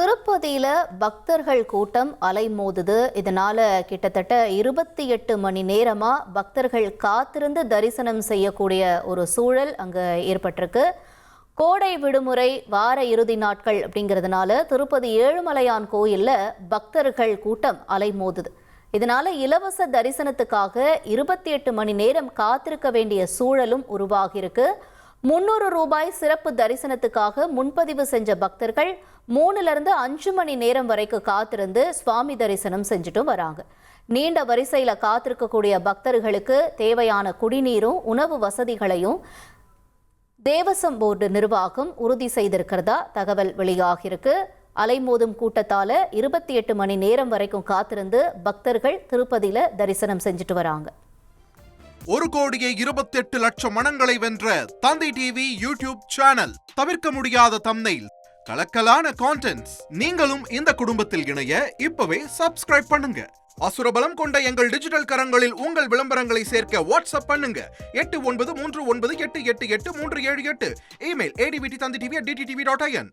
திருப்பதியில பக்தர்கள் கூட்டம் அலைமோதுது. இதனால கிட்டத்தட்ட 28 மணி நேரமா பக்தர்கள் காத்திருந்து தரிசனம் செய்யக்கூடிய ஒரு சூழல் அங்க ஏற்பட்டிருக்கு. கோடை விடுமுறை வார இறுதி நாட்கள் அப்படிங்கிறதுனால திருப்பதி ஏழுமலையான் கோயில்ல பக்தர்கள் கூட்டம் அலைமோதுது. இதனால இலவச தரிசனத்துக்காக 28 மணி நேரம் காத்திருக்க வேண்டிய சூழலும் உருவாகியிருக்கு. 300 ரூபாய் சிறப்பு தரிசனத்துக்காக முன்பதிவு செஞ்ச பக்தர்கள் 3லிருந்து 5 மணி நேரம் வரைக்கும் காத்திருந்து சுவாமி தரிசனம் செஞ்சுட்டு வராங்க. நீண்ட வரிசையில காத்திருக்கக்கூடிய பக்தர்களுக்கு தேவையான குடிநீரும் உணவு வசதிகளையும் தேவசம் போர்டு நிர்வாகம் உறுதி செய்திருக்கிறதா தகவல் வெளியாகியிருக்கு. அலைமோதும் கூட்டத்தால 28 மணி நேரம் வரைக்கும் காத்திருந்து பக்தர்கள் திருப்பதியில தரிசனம் செஞ்சுட்டு வராங்க. 1,28,00,000 மனங்களை வென்ற தந்தி டிவி யூடியூப் சேனல். தவிர்க்க முடியாத தம்ப்நெயில், கலக்கலான கான்டென்ட்ஸ். நீங்களும் இந்த குடும்பத்தில் இணைய இப்பவே சப்ஸ்கிரைப் பண்ணுங்க. அசுரபலம் கொண்ட எங்கள் டிஜிட்டல் கரங்களில் உங்கள் விளம்பரங்களை சேர்க்க வாட்ஸ்அப் பண்ணுங்க. 8939888838. Email advtthanditv@dttv.in.